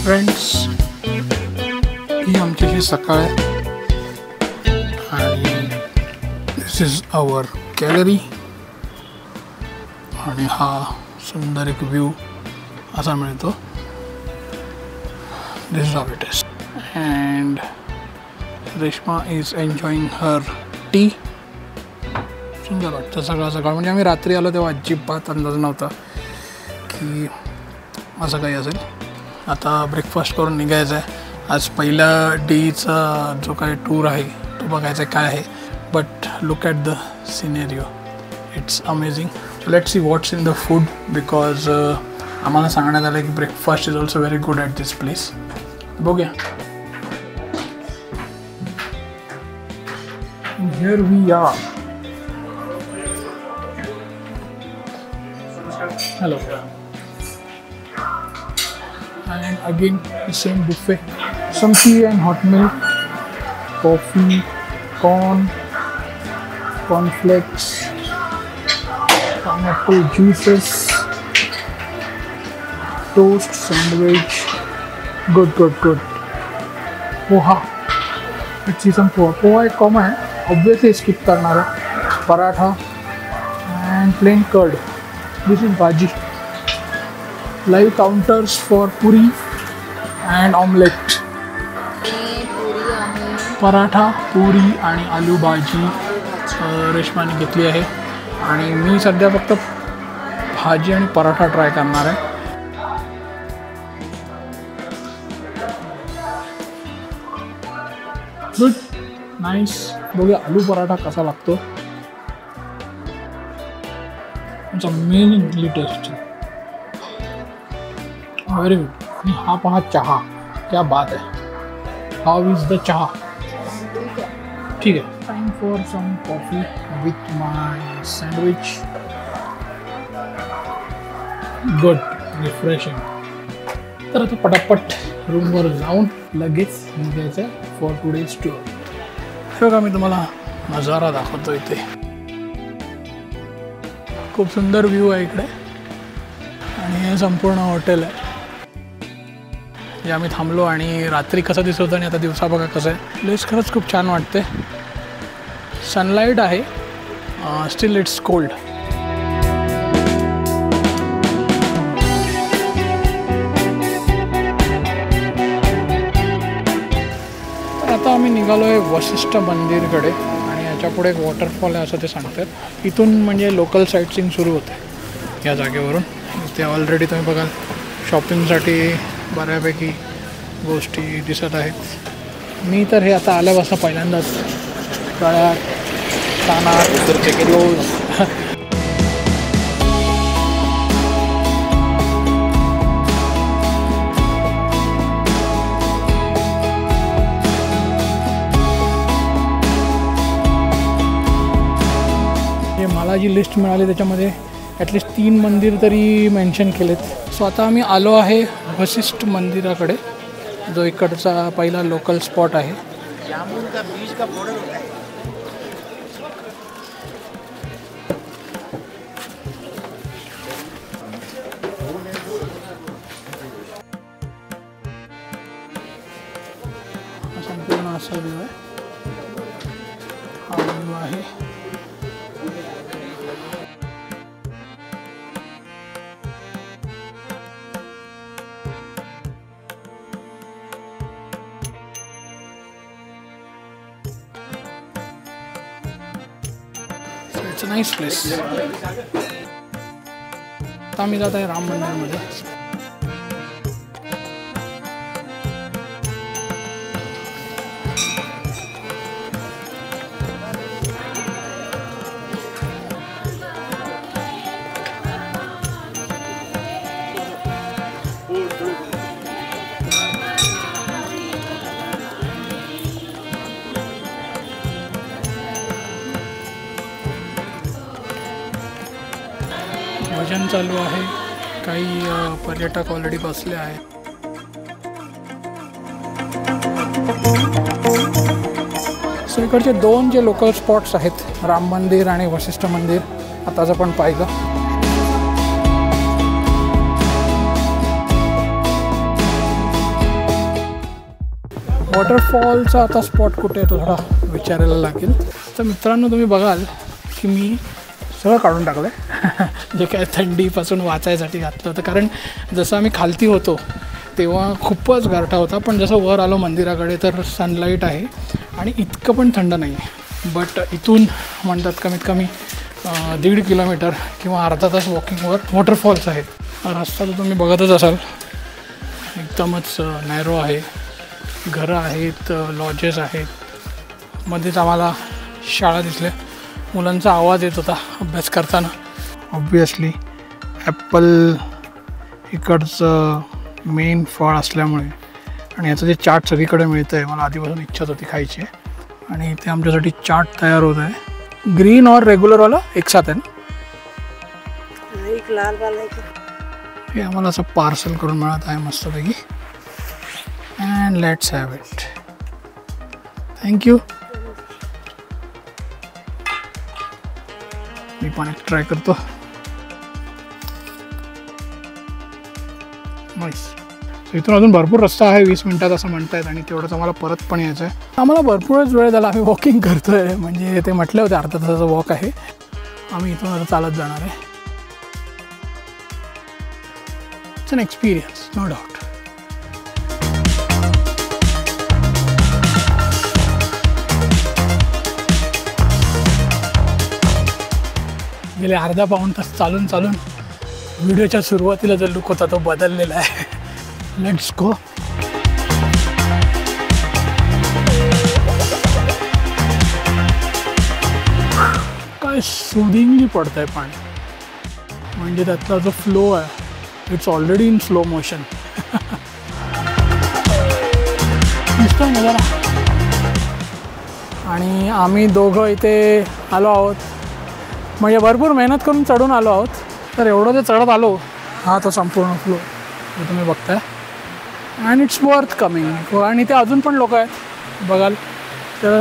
Friends, ही आमची सकाळ आहे आणि दिस इज आवर गॅलरी आणि हा सुंदर एक व्ह्यू असा मिळतो. This is how it is and Reshma is enjoying her tea. सुंदर वाटतं सकाळ सकाळ. म्हणजे आम्ही रात्री आलो तेव्हा अजिबात अंदाज नव्हता की असं काही असेल. आता ब्रेकफास्ट करून निघायचं आहे. आज पहिला डेचा जो काही टूर आहे तो बघायचा आहे काय आहे. But look at the scenario, it's amazing. So let's see what's in the food because आम्हाला सांगण्यात आलं की breakfast is also very good at this place. बघूया. Here we are. Hello. And again the same buffet, some tea and hot milk, coffee, cornflakes, pineapple juices, toast, sandwich. Good. Poha. Let's see some poha. Poha एक common है, obviously skip करना है. Paratha and plain curd. This is bhaji. Live counters for puri and omelette. Paratha, पुरी आणि आलू भाजी रेश्माने घेतली आहे आणि मी सध्या फक्त भाजी आणि पराठा ट्राय करणार आहे. Good, nice. बघूया आलू पराठा कसा लागतो. It's amazingly tasty, very good. आणि हा पहा चहा, क्या बात है. हाउ इज द चहा? ठीक आहे. Time for some coffee with my sandwich. Good, refreshing. तर आता पटापट रूमवर जाऊन लगेच निघायचं फॉर टुडेज टूर. हे बघा, मी तुम्हाला नजारा दाखवतो. इथे खूप सुंदर व्ह्यू आहे इकडे आणि हे संपूर्ण हॉटेल आहे जे आम्ही थांबलो. आणि रात्री कसं दिसत होतं आणि आता दिवसा बघा कसं आहे. प्लेस खरंच खूप छान वाटते. सनलाईट आहे, स्टील इट्स कोल्ड. आता आम्ही निघालो आहे वशिष्ठ मंदिरकडे आणि याच्यापुढे एक वॉटरफॉल आहे असं ते सांगतात. इथून म्हणजे लोकल साईटसीइंग सुरू होते या जागेवरून. इथे ऑलरेडी तुम्ही बघाल शॉपिंगसाठी बऱ्यापैकी गोष्टी दिसत आहेत. मी तर हे आता आल्यापासून पहिल्यांदाच गळ्यात, कानात रोज मला जी लिस्ट मिळाली त्याच्यामध्ये ॲटलिस्ट 3 मंदिर तरी मेन्शन केलेत. सो आता आम्ही आलो आहे वशिष्ठ मंदिराकडे, जो इकडचा पहिला लोकल स्पॉट आहे. जामुन का बीज का पाउडर होता है. संपूर्ण असा व्ह्यू आहे. हा व्ह्यू आहे. It's a nice place. आता आम्ही जात आहे राम मंदिरमध्ये. भजन चालू आहे. काही पर्यटक ऑलरेडी बसले आहेत. सो इकडचे 2 जे लोकल स्पॉट्स आहेत, राम मंदिर आणि वशिष्ठ मंदिर, आताच आपण पाहिलं. वॉटरफॉलचा आता स्पॉट कुठे आहे तो थोडा विचारायला लागेल. तर मित्रांनो तुम्ही बघाल की मी सगळं काढून टाकलं आहे जे काय थंडीपासून वाचायसाठी घातलं होतं. कारण जसं आम्ही खालती होतो तेव्हा खूपच गारठा होता, पण जसं वर आलो मंदिराकडे तर सनलाईट आहे आणि इतकं पण थंड नाही आहे. बट इथून म्हणतात कमीत कमी 1.5 किलोमीटर किंवा अर्धा तास वॉकिंगवर वॉटरफॉल्स आहेत. रस्ता तर तुम्ही बघतच असाल एकदमच नॅरो आहे. घरं आहेत, लॉजेस आहेत. मध्येच आम्हाला शाळा दिसल्या, मुलांचा आवाज येत होता अभ्यास करताना. ऑब्वियसली ॲपल इकडचं मेन फळ असल्यामुळे आणि याचं जे चाट सगळीकडे मिळतं आहे, मला आधीपासून इच्छा होती खायची आहे. आणि इथे आमच्यासाठी चाट तयार होत आहे. ग्रीन और रेग्युलरवाला एक साथ आहे ना? एक लाल वाला हे आम्हाला असं पार्सल करून मिळत आहे मस्तपैकी. And let's have it. Thank you. मी पण एक ट्राय करतो. नाईस. इथून अजून भरपूर रस्ता आहे, 20 मिनिटात असं म्हणतायत आणि तेवढंच आम्हाला परत पण यायचं आहे. आम्हाला भरपूरच वेळ झाला, आम्ही वॉकिंग करतो आहे. म्हणजे ते म्हटले होते अर्धा तासाचं वॉक आहे, आम्ही इथून आता चालत जाणार आहे. It's an experience, no doubt. गेले अर्धा पाऊण तास चालून चालून व्हिडिओच्या सुरुवातीला जो लुक होता तो बदललेला आहे. Let's go. काय सुदिंगली पडत आहे पाणी, म्हणजे त्यातला जो फ्लो आहे it's already in slow motion. दिसतोय ना जरा. आणि आम्ही दोघं इथे आलो आहोत, म्हणजे भरपूर मेहनत करून चढून आलो आहोत. तर एवढं जे चढत आलो, हा तो संपूर्ण फ्लो जो तुम्ही बघताय. And it's worth coming. आणि ते अजून पण लोक आहेत बघाल तर,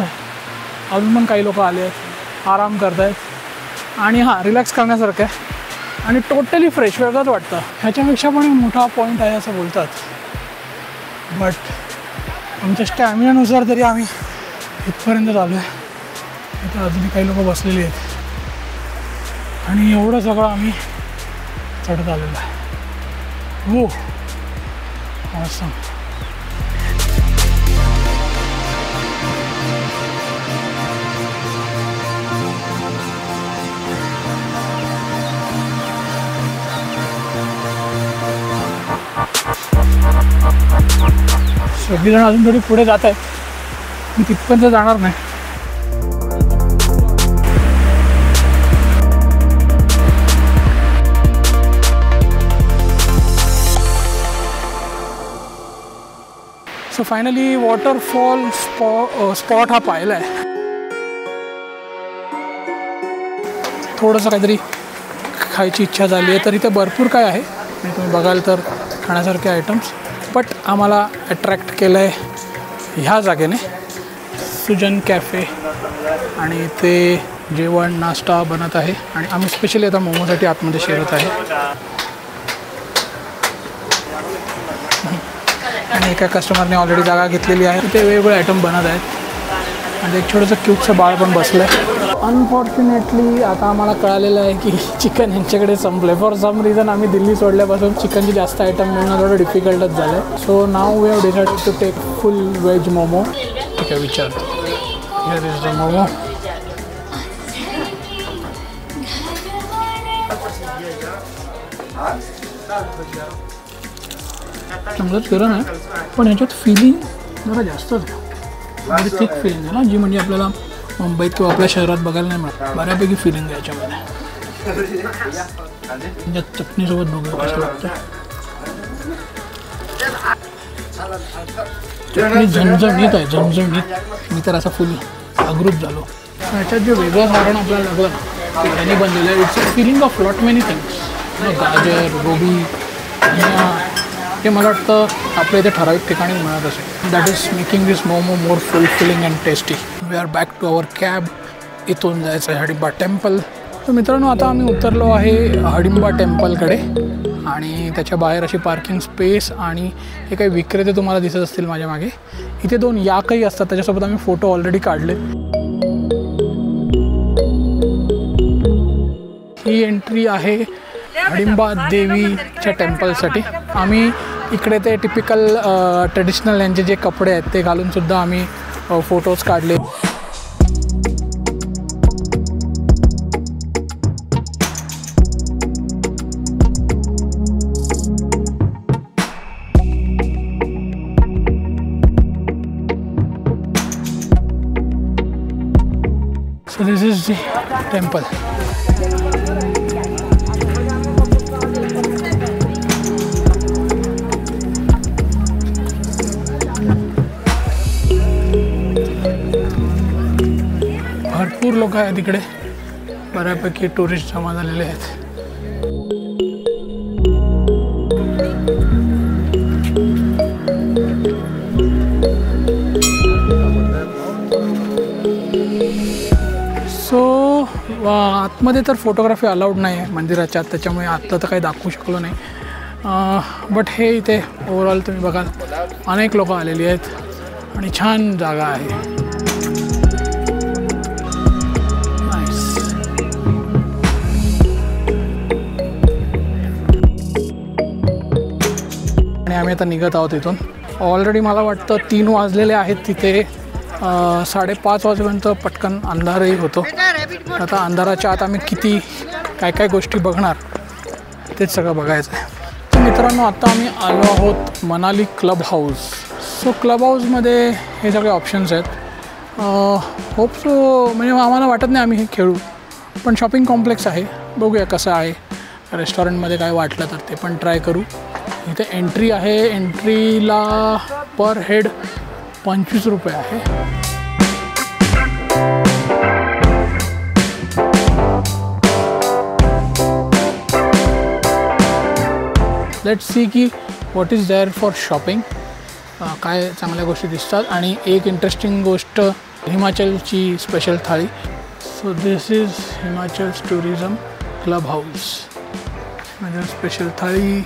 अजून पण काही लोक आले आहेत, आराम करत आहेत. आणि हां, रिलॅक्स करण्यासारखं आहे आणि टोटली फ्रेश, वेगळंच वाटतं. ह्याच्यापेक्षा पण एक मोठा पॉईंट आहे असं बोलतात. बट आमच्या स्टॅमिनानुसार तरी आम्ही इथपर्यंत आलो आहे. इथं अजूनही काही लोक बसलेली आहेत आणि एवढं सगळं आम्ही चढत आलेलं आहे. हो, awesome. सगळीजण अजून थोडी पुढे जात आहेत, मी तिथपर्यंत जाणार नाही. सो फायनली वॉटरफॉल स्पॉट हा पाहिला आहे. थोडंसं काहीतरी खायची इच्छा झाली आहे, तर इथे भरपूर काय आहे आणि तुम्ही बघाल तर खाण्यासारखे आयटम्स. बट आम्हाला अट्रॅक्ट केलं आहे ह्या जागेने, सुजन कॅफे. आणि इथे जेवण नाश्ता बनत आहे आणि आम्ही स्पेशली आता मोमोसाठी आतमध्ये शिरत आहे. आणि एका कस्टमरने ऑलरेडी जागा घेतलेली आहे. ते वेगवेगळे आयटम बनत आहेत आणि एक छोटंसं क्यूबचं बाळ पण बसलं आहे. अनफॉर्च्युनेटली आता आम्हाला कळालेलं आहे की चिकन यांच्याकडे संपलं आहे. फॉर सम रिझन आम्ही दिल्ली सोडल्यापासून चिकनचे जास्त आयटम मिळणं थोडं डिफिकल्टच झालं आहे. So now we have decided to take full veg momo. ठीक आहे, विचारतो. Here is the momo. समजत गरम आहे, पण ह्याच्यात फिलिंग जरा जास्तच आहे. म्हणजे थिक फिलिंग आहे ना, जी म्हणजे आपल्याला मुंबईत किंवा आपल्या शहरात बघायला नाही मिळत. बऱ्यापैकी फिलिंग आहे याच्यामध्ये. त्याच्यात चटणीसोबत बघूया कसं लागतं. चटणी झणझणीत आहे, झणझणीत. मी तर असा फुल अग्रूप झालो. ह्याच्यात जे वेगळं सारण आपल्याला लागलं त्यांनी बनलेलं आहे. It's a filling of lot many things. गाजर, गोबी, हे मला वाटतं आपल्या इथे ठराविक ठिकाणी मिळत असेल. That is making this momo more fulfilling and tasty. We are back to our cab. इथून जायचं आहे हडिंबा टेम्पल. तर मित्रांनो, आता आम्ही उतरलो आहे हडिंबा टेम्पलकडे आणि त्याच्या बाहेर अशी पार्किंग स्पेस आणि हे काही विक्रेते तुम्हाला दिसत असतील माझ्या मागे. इथे 2 याकही असतात, त्याच्यासोबत आम्ही फोटो ऑलरेडी काढले. ही एंट्री आहे हडिंबा देवीच्या टेम्पलसाठी. आम्ही इकडे ते टिपिकल ट्रेडिशनल यांचे जे कपडे आहेत ते घालूनसुद्धा आम्ही फोटोज काढले. So this is the temple. भरपूर लोक आहेत इकडे, बऱ्यापैकी टुरिस्ट जमा झालेले आहेत. सो आतमध्ये तर फोटोग्राफी अलाउड नाही आहे मंदिराच्या, त्याच्यामुळे आत्ता तर काही दाखवू शकलो नाही. बट हे इथे ओव्हरऑल तुम्ही बघाल अनेक लोक आलेली आहेत आणि छान जागा आहे. आणि आम्ही आता निघत आहोत इथून. ऑलरेडी मला वाटतं 3 वाजलेले आहेत तिथे. 5:30 वाजेपर्यंत पटकन अंधारही होतो. आता अंधाराच्या आत आम्ही किती काय गोष्टी बघणार तेच सगळं बघायचं आहे. तर मित्रांनो, आता आम्ही आलो आहोत Manali club house. So club हाऊसमध्ये हे सगळे ऑप्शन्स आहेत. होप सो म्हणजे आम्हाला वाटत नाही आम्ही हे खेळू, पण शॉपिंग कॉम्प्लेक्स आहे, बघूया कसं आहे. रेस्टॉरंटमध्ये काय वाटलं तर ते पण ट्राय करू. इथे एंट्री आहे, एंट्रीला पर हेड 25 रुपये आहे. लेट्स सी की what is there for shopping, काय चांगल्या गोष्टी दिसतात. आणि एक इंटरेस्टिंग गोष्ट, हिमाचलची special thali. So this is Himachal tourism club house. म्हणजे special thali,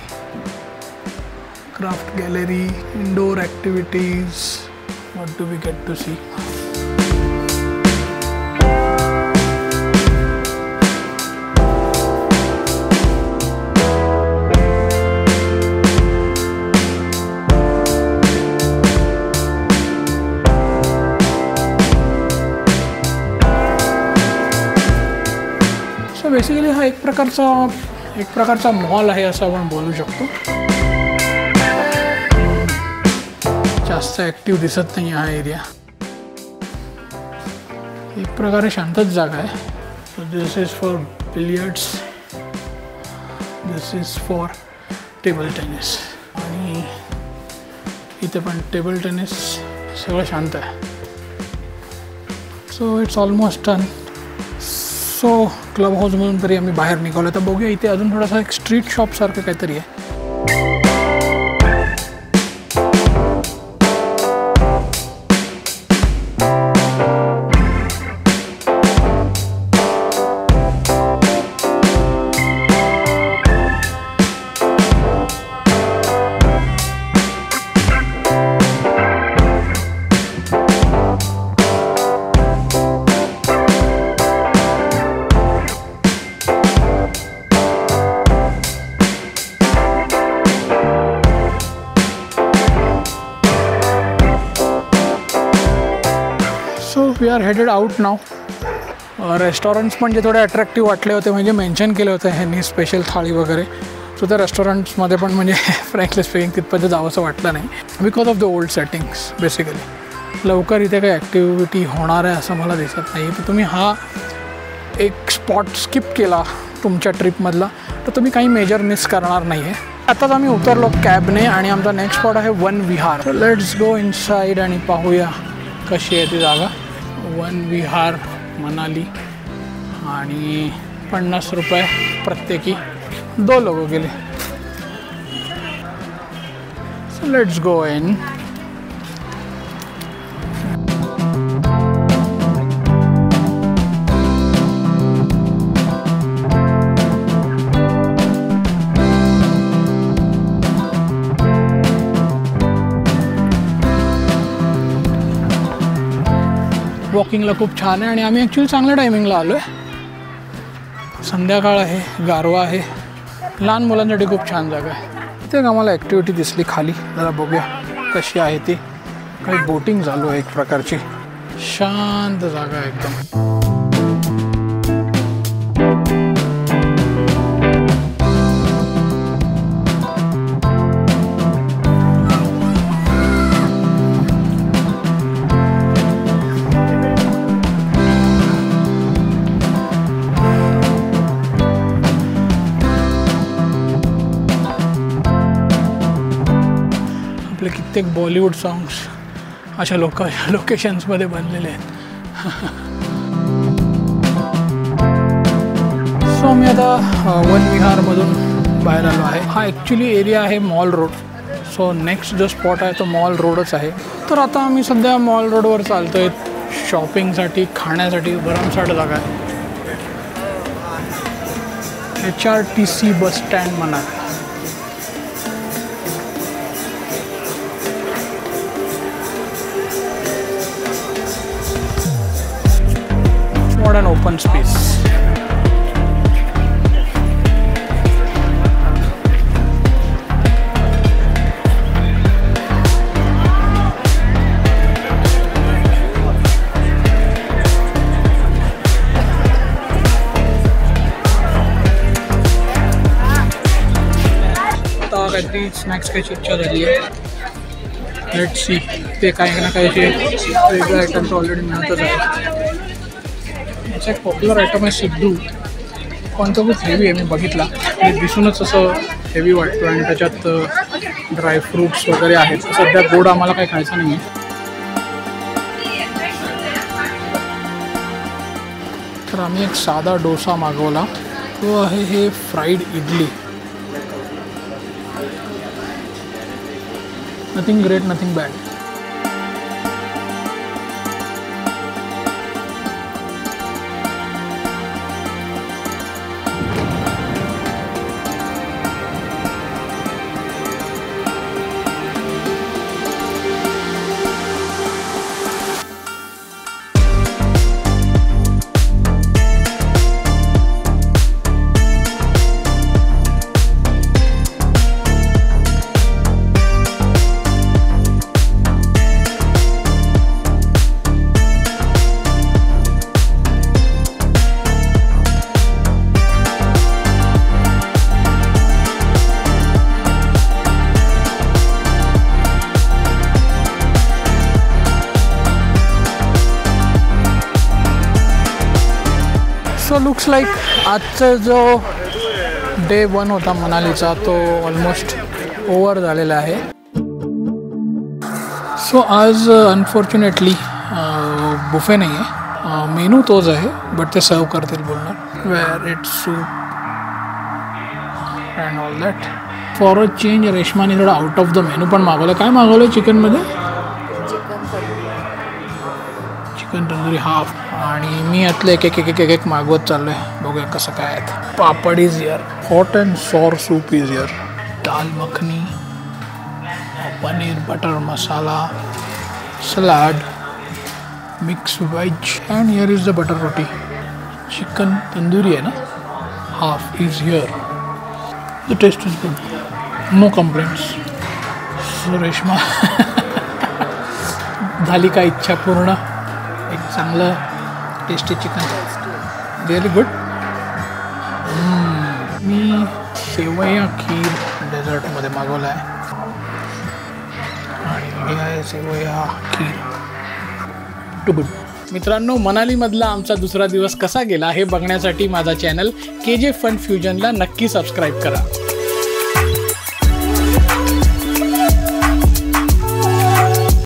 craft gallery, indoor activities. What do we get to see? So basically हा एक प्रकारचा मॉल आहे असं आपण बोलू शकतो. जास्त ॲक्टिव्ह दिसत नाही हा एरिया. एक प्रकारे शांतच जागा आहे. So this is for billiards, this is for table tennis. आणि इथे पण टेबल टेनिस, सगळं शांत आहे. So it's almost done. So club हाऊसमधून तरी आम्ही बाहेर निघालो. तर बघूया इथे अजून थोडासा एक स्ट्रीट शॉपसारखं काहीतरी आहे. We are headed out now. Restaurants पण जे थोडे अट्रॅक्टिव्ह वाटले होते, म्हणजे मेन्शन केले होते ह्यांनी स्पेशल थाळी वगैरे, सो त्या रेस्टॉरंट्समध्ये पण म्हणजे फ्रँकली स्पीकिंग तिथपर्यंत जावं असं वाटलं नाही, because of the old settings. Basically लवकर इथे काही ॲक्टिव्हिटी होणार आहे असं मला दिसत नाही. तर तुम्ही हा एक स्पॉट स्किप केला तुमच्या ट्रिपमधला तर तुम्ही काही मेजर मिस करणार नाही आहे. आताच आम्ही उतरलो कॅबने आणि आमचा नेक्स्ट स्पॉट आहे one Vihar. So let's go inside आणि पाहूया कशी आहे ती जागा. वन विहार मनाली आणि 50 रुपये प्रत्येकी 2 लोक गेले. So let's go in. वॉकिंगला खूप छान आहे आणि आम्ही ॲक्च्युली चांगल्या टायमिंगला आलो आहे. संध्याकाळ आहे, गारवा आहे, लहान मुलांसाठी खूप छान जागा आहे. इथे आम्हाला ॲक्टिव्हिटी दिसली खाली, जरा बघूया कशी आहे ती. काही बोटिंग चालू आहे एक प्रकारची. शांत जागा आहे एकदम. आपले कित्येक बॉलिवूड सॉंग्स अशा लोकेशन्समध्ये बनलेले आहेत. सो मी आता वन विहारमधून बाहेर आलो आहे. हा ॲक्च्युली एरिया आहे मॉल रोड. सो नेक्स्ट जो स्पॉट आहे तो मॉल रोडच आहे. तर आता आम्ही सध्या मॉल रोडवर चालतो आहे. शॉपिंगसाठी, खाण्यासाठी भरमसाठ जागा आहे. HRTC बस स्टँड म्हणा. An open space. आता काहीतरी स्नॅक्स खायची इच्छा झाली आहे. Let's C. ते काही ना काही वेगळे आयटम्स ऑलरेडी मिळतच आहे. याचा एक पॉप्युलर आयटम आहे सिद्धू. पण तो खूप हेवी आहे. मी बघितला, दिसूनच असं हेवी वाटतो आणि त्याच्यात ड्रायफ्रूट्स वगैरे आहेत. सध्या गोड आम्हाला काही खायचं नाही आहे. तर आम्ही एक साधा डोसा मागवला. तो आहे हे fried idli. Nothing great, nothing bad. So looks like आजचा जो डे 1 होता मनालीचा तो ऑलमोस्ट ओव्हर झालेला आहे. सो आज अनफॉर्च्युनेटली बुफे नाही आहे. मेनू तोच आहे बट ते सर्व करतील बोलणार. Where it soup and all that. For a change रेश्माने थोडं आउट ऑफ द मेनू पण मागवलं. काय मागवलं चिकनमध्ये? Chicken tandoori half. आणि मी यातलं एक मागवत चाललो आहे. बघूया कसं काय आहे. Papad is here. Hot and sour soup is here. Dal makhani, paneer butter masala, salad, mix veg and here is the butter roti. Chicken tandoori आहे ना, half is here. The taste is good, no complaints. So Reshma झाली का इच्छा पूर्ण? एक चांगलं टेस्टी चिकन, रिअली गुड. मी सेवया खीर डेझर्टमध्ये मागवलं आहे आणि हे आहे सेवया खीर. To good. मित्रांनो, मनालीमधला आमचा दुसरा दिवस कसा गेला हे बघण्यासाठी माझा चॅनल KJ फन फ्युजनला नक्की सबस्क्राईब करा.